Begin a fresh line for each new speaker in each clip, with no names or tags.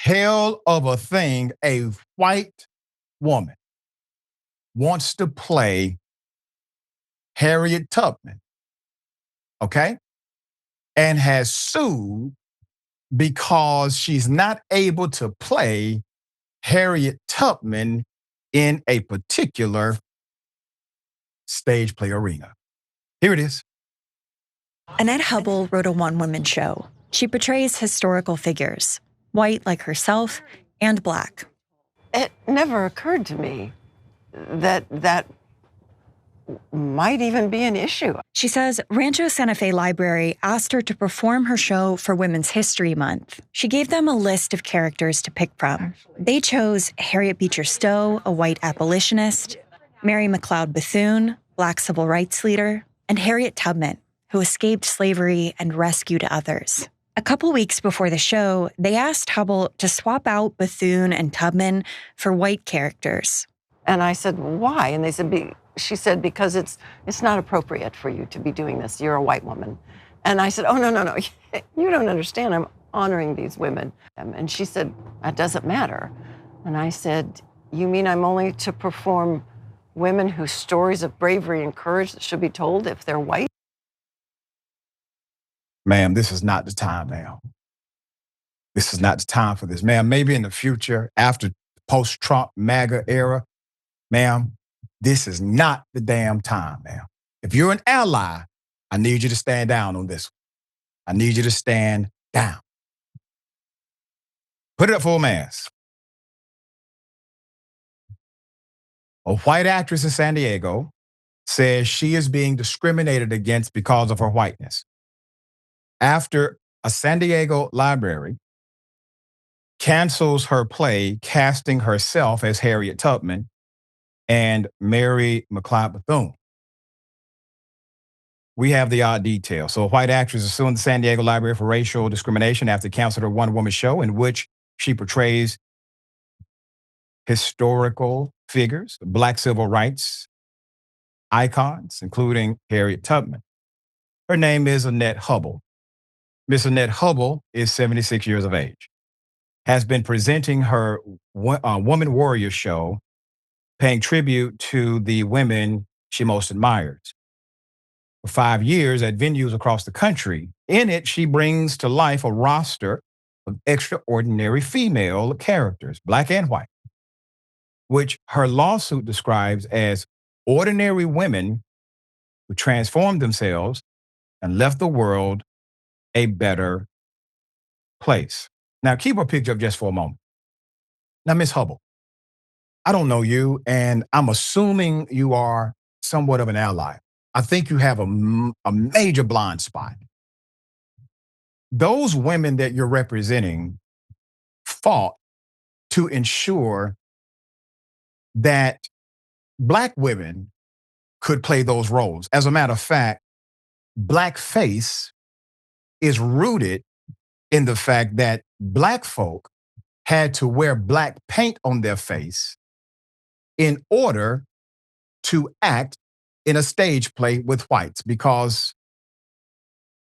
hell of a thing a white woman wants to play Harriet Tubman, okay? And has sued because she's not able to play Harriet Tubman in a particular stage play arena. Here it is.
Annette Hubbell wrote a one-woman show. She portrays historical figures, white like herself and black.
It never occurred to me that that might even be an issue.
She says Rancho Santa Fe Library asked her to perform her show for Women's History Month. She gave them a list of characters to pick from. They chose Harriet Beecher Stowe, a white abolitionist, Mary McLeod Bethune, black civil rights leader, and Harriet Tubman, who escaped slavery and rescued others. A couple weeks before the show, they asked Hubbell to swap out Bethune and Tubman for white characters.
And I said, why? And they said, she said, because it's not appropriate for you to be doing this. You're a white woman. And I said, oh, no. You don't understand. I'm honoring these women. And she said, that doesn't matter. And I said, you mean I'm only to perform women whose stories of bravery and courage should be told if they're white?
Ma'am, this is not the time now. This is not the time for this. Ma'am, maybe in the future, after post-Trump MAGA era, ma'am, this is not the damn time, ma'am. If you're an ally, I need you to stand down on this one. I need you to stand down. Put it up full mass. A white actress in San Diego says she is being discriminated against because of her whiteness. After a San Diego library cancels her play, casting herself as Harriet Tubman and Mary McLeod Bethune. We have the odd detail. So a white actress is suing the San Diego Library for racial discrimination after canceling her one-woman show in which she portrays historical figures, black civil rights icons, including Harriet Tubman. Her name is Annette Hubbell. Miss Annette Hubbell is 76 years of age, has been presenting her Woman Warrior show, paying tribute to the women she most admires. For 5 years at venues across the country. In it, she brings to life a roster of extraordinary female characters, black and white, which her lawsuit describes as ordinary women who transformed themselves and left the world a better place. Now, keep her picture up just for a moment. Now, Miss Hubbell, I don't know you, and I'm assuming you are somewhat of an ally. I think you have a major blind spot. Those women that you're representing fought to ensure that black women could play those roles. As a matter of fact, blackface is rooted in the fact that black folk had to wear black paint on their face in order to act in a stage play with whites, because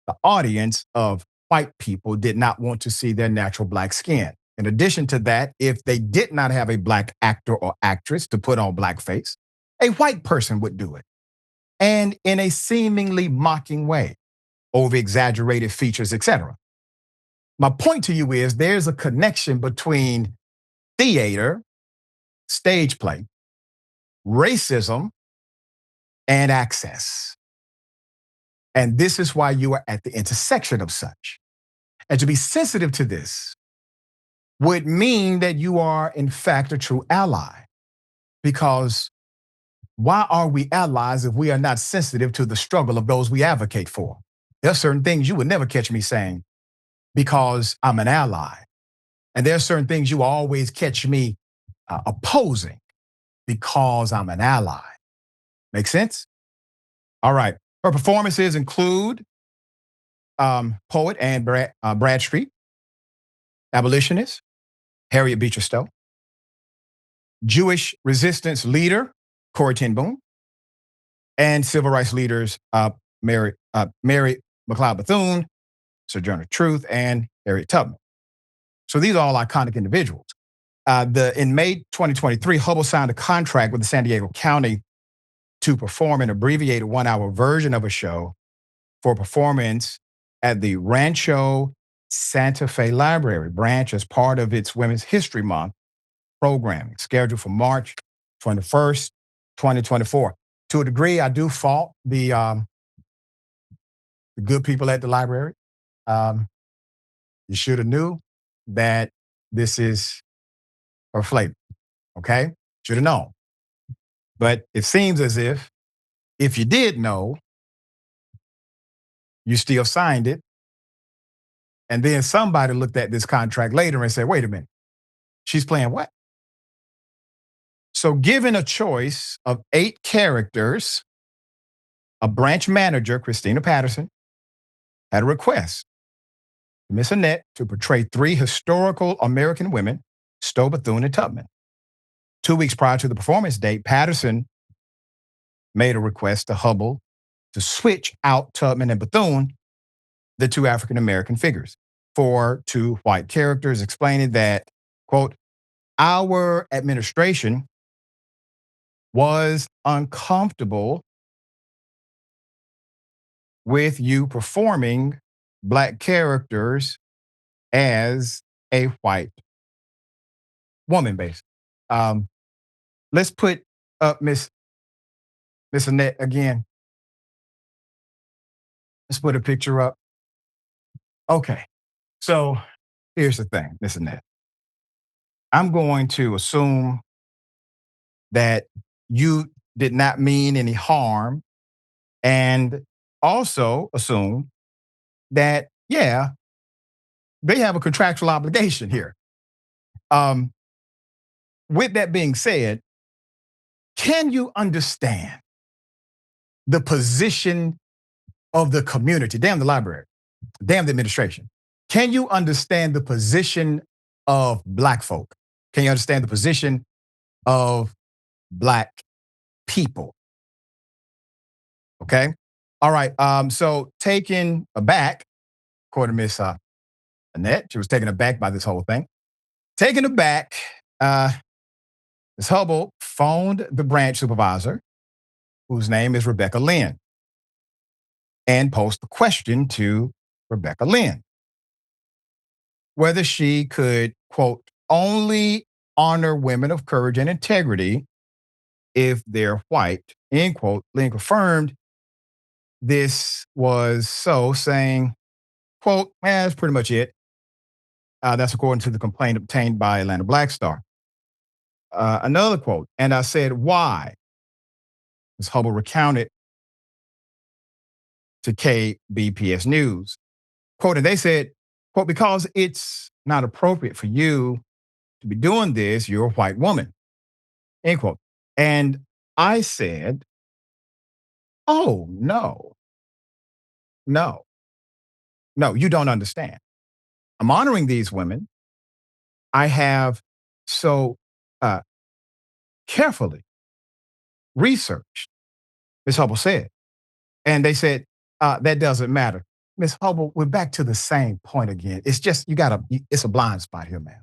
the audience of white people did not want to see their natural black skin. In addition to that, if they did not have a black actor or actress to put on blackface, a white person would do it. And in a seemingly mocking way, over exaggerated features, etc. My point to you is there's a connection between theater, stage play, racism, and access. And this is why you are at the intersection of such. And to be sensitive to this would mean that you are, in fact, a true ally. Because why are we allies if we are not sensitive to the struggle of those we advocate for? There are certain things you would never catch me saying because I'm an ally. And there are certain things you always catch me opposing because I'm an ally. Make sense? All right. Her performances include poet and Bradstreet, abolitionist, Harriet Beecher Stowe, Jewish resistance leader, Corrie ten Boom, and civil rights leaders, Mary McLeod Bethune, Sojourner Truth, and Harriet Tubman. So these are all iconic individuals. In May 2023, Hubbell signed a contract with the San Diego County to perform an abbreviated 1-hour version of a show for performance at the Rancho Santa Fe Library branch as part of its Women's History Month programming, scheduled for March 21st, 2024. To a degree, I do fault the good people at the library. You should have knew that this is her flavor, okay? Should have known. But it seems as if you did know, you still signed it. And then somebody looked at this contract later and said, wait a minute, she's playing what? So given a choice of 8 characters, a branch manager, Christina Patterson, had a request from Miss Annette to portray 3 historical American women, Stowe, Bethune, and Tubman. 2 weeks prior to the performance date, Patterson made a request to Hubbell to switch out Tubman and Bethune, the 2 African-American figures, for 2 white characters, explaining that, quote, our administration was uncomfortable with you performing Black characters as a white woman, basically. Let's put up Miss Annette again. Let's put a picture up. Okay, so here's the thing, Miss Annette. I'm going to assume that you did not mean any harm, and also assume that, yeah, they have a contractual obligation here. With that being said, can you understand the position of the community? Damn the library, damn the administration. Can you understand the position of Black folk? Can you understand the position of Black people? Okay. All right. So taken aback, according to Miss Annette, she was taken aback by this whole thing. Taken aback, Ms. Hubbell phoned the branch supervisor, whose name is Rebecca Lynn, and posed the question to Rebecca Lynn whether she could, quote, only honor women of courage and integrity if they're white, end quote. Lynn confirmed this was so, saying, quote, that's pretty much it. That's according to the complaint obtained by Atlanta Black Star. Another quote, and I said, why? Ms. Hubbell recounted to KBPS News. Quote, and they said, quote, because it's not appropriate for you to be doing this, you're a white woman, end quote. And I said, oh, no, you don't understand. I'm honoring these women. I have so carefully researched, Ms. Hubbell said. And they said, that doesn't matter. Ms. Hubbell, we're back to the same point again. It's just, it's a blind spot here, man.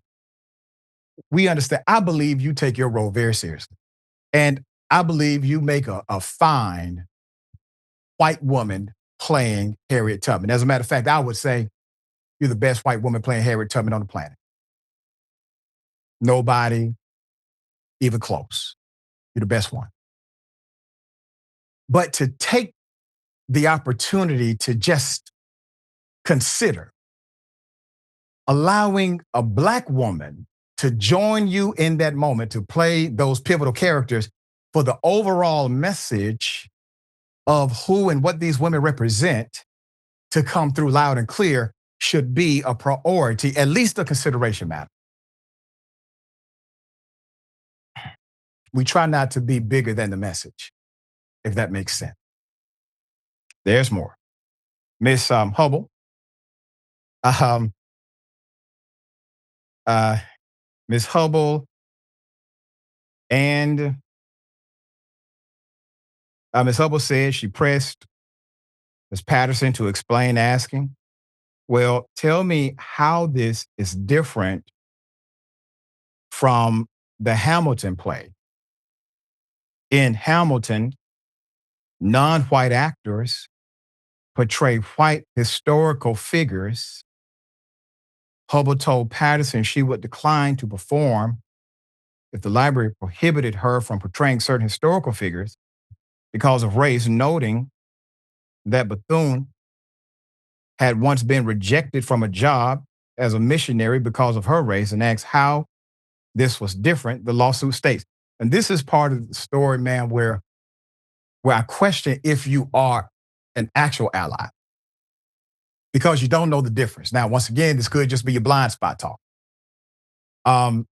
We understand. I believe you take your role very seriously. And I believe you make a fine white woman playing Harriet Tubman. As a matter of fact, I would say you're the best white woman playing Harriet Tubman on the planet. Nobody even close. You're the best one. But to take the opportunity to just consider allowing a Black woman to join you in that moment to play those pivotal characters for the overall message of who and what these women represent to come through loud and clear should be a priority, at least a consideration matter. We try not to be bigger than the message, if that makes sense. There's more. Miss Hubbell, Miss Hubbell and Miss Hubbell said she pressed Ms. Patterson to explain, asking, Well, tell me how this is different from the Hamilton play. In Hamilton, non-white actors portray white historical figures. Hubbell told Patterson she would decline to perform if the library prohibited her from portraying certain historical figures because of race, noting that Bethune had once been rejected from a job as a missionary because of her race, and asked how this was different. The lawsuit states, and this is part of the story, man, where I question if you are an actual ally because you don't know the difference. Now, once again, this could just be your blind spot talk.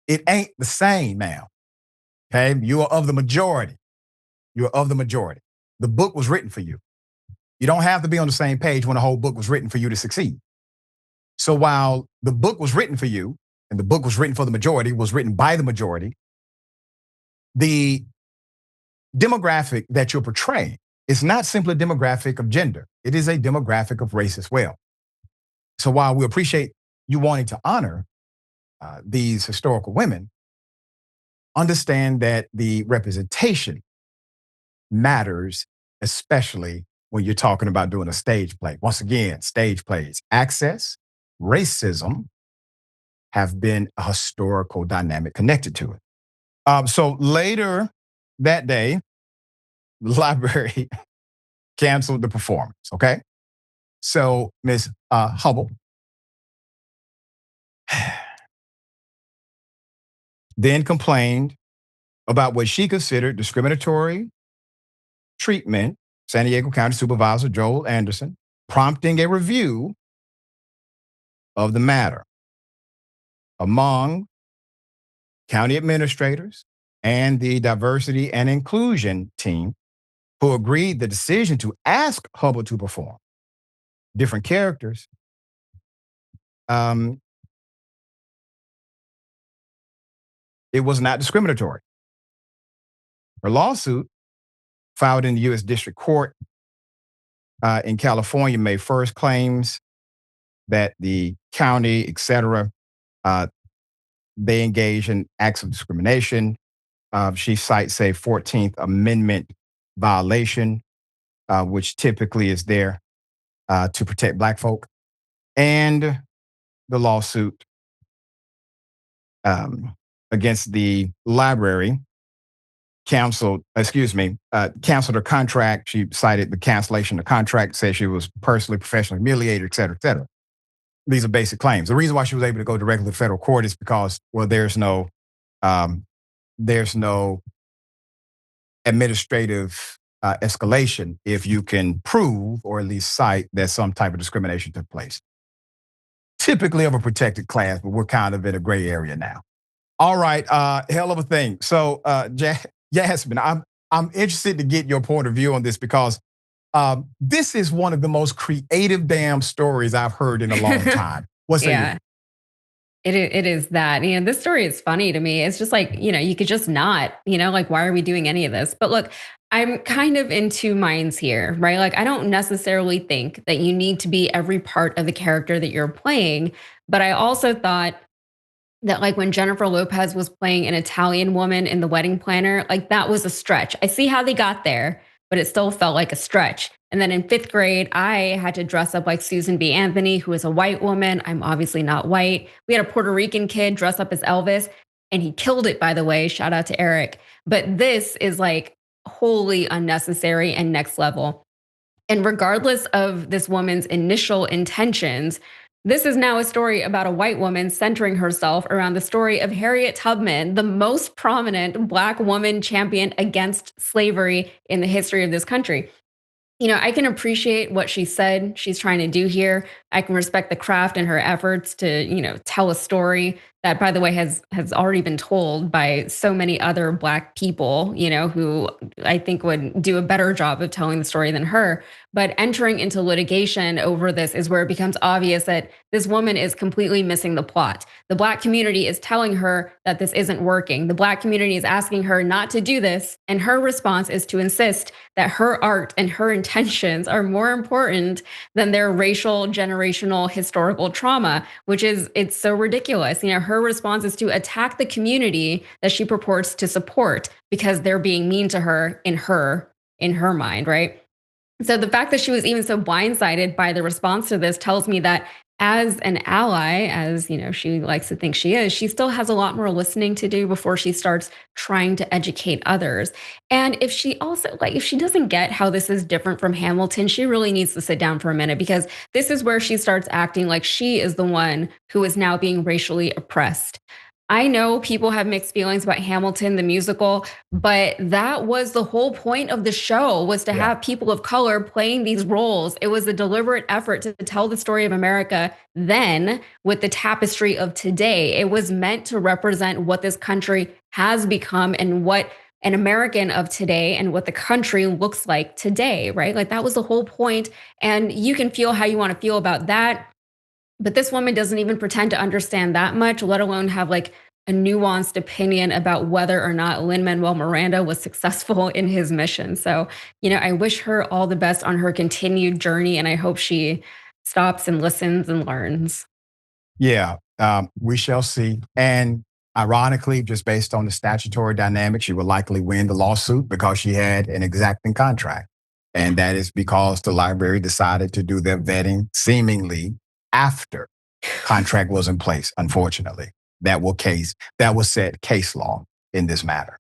It ain't the same now. Okay, you are of the majority. You're of the majority. The book was written for you. You don't have to be on the same page when the whole book was written for you to succeed. So while the book was written for you, and the book was written for the majority, was written by the majority, the demographic that you're portraying is not simply a demographic of gender. It is a demographic of race as well. So while we appreciate you wanting to honor these historical women, understand that the representation matters, especially when you're talking about doing a stage play. Once again, stage plays, access, racism have been a historical dynamic connected to it. So later that day, the library canceled the performance, okay? So Miss Hubbell then complained about what she considered discriminatory treatment, San Diego County Supervisor Joel Anderson, prompting a review of the matter among county administrators and the diversity and inclusion team, who agreed the decision to ask Hubbell to perform different characters it was not discriminatory. Her lawsuit, filed in the U.S. District Court in California, May 1st, claims that the county, et cetera, they engage in acts of discrimination. She cites a 14th Amendment violation, which typically is there to protect Black folk. And the lawsuit against the library canceled her contract. She cited the cancellation of the contract, said she was personally, professionally humiliated, et cetera, et cetera. These are basic claims. The reason why she was able to go directly to federal court is because, well, there's no administrative escalation if you can prove or at least cite that some type of discrimination took place. Typically of a protected class, but we're kind of in a gray area now. All right, hell of a thing. So, Yasmin, I'm interested to get your point of view on this because this is one of the most creative damn stories I've heard in a long time. What's that?
It is that. This story is funny to me. It's just like, you could just not, like, why are we doing any of this? But look, I'm kind of in two minds here, right? Like, I don't necessarily think that you need to be every part of the character that you're playing. But I also thought that, like, when Jennifer Lopez was playing an Italian woman in The Wedding Planner, like, that was a stretch. I see how they got there, but it still felt like a stretch. And then in 5th grade, I had to dress up like Susan B. Anthony, who is a white woman. I'm obviously not white. We had a Puerto Rican kid dress up as Elvis, and he killed it, by the way. Shout out to Eric. But this is like wholly unnecessary and next level. And regardless of this woman's initial intentions, this is now a story about a white woman centering herself around the story of Harriet Tubman, the most prominent Black woman champion against slavery in the history of this country. I can appreciate what she said she's trying to do here. I can respect the craft and her efforts to, tell a story that, by the way, has already been told by so many other Black people, who I think would do a better job of telling the story than her. But entering into litigation over this is where it becomes obvious that this woman is completely missing the plot. The Black community is telling her that this isn't working. The Black community is asking her not to do this. And her response is to insist that her art and her intentions are more important than their racial, generational, historical trauma, which is, it's so ridiculous. Her response is to attack the community that she purports to support because they're being mean to her in her mind, right? So the fact that she was even so blindsided by the response to this tells me that as an ally, as she likes to think she is, she still has a lot more listening to do before she starts trying to educate others. And if she also, if she doesn't get how this is different from Hamilton, she really needs to sit down for a minute, because this is where she starts acting like she is the one who is now being racially oppressed. I know people have mixed feelings about Hamilton, the musical, but that was the whole point of the show, was to have people of color playing these roles. It was a deliberate effort to tell the story of America then with the tapestry of today. It was meant to represent what this country has become and what an American of today and what the country looks like today, right? Like, that was the whole point. And you can feel how you want to feel about that. But this woman doesn't even pretend to understand that much, let alone have like a nuanced opinion about whether or not Lin-Manuel Miranda was successful in his mission. So, I wish her all the best on her continued journey, and I hope she stops and listens and learns.
Yeah, we shall see. And ironically, just based on the statutory dynamic, she will likely win the lawsuit because she had an exacting contract. And that is because the library decided to do their vetting seemingly after contract was in place, unfortunately. That will set case law in this matter.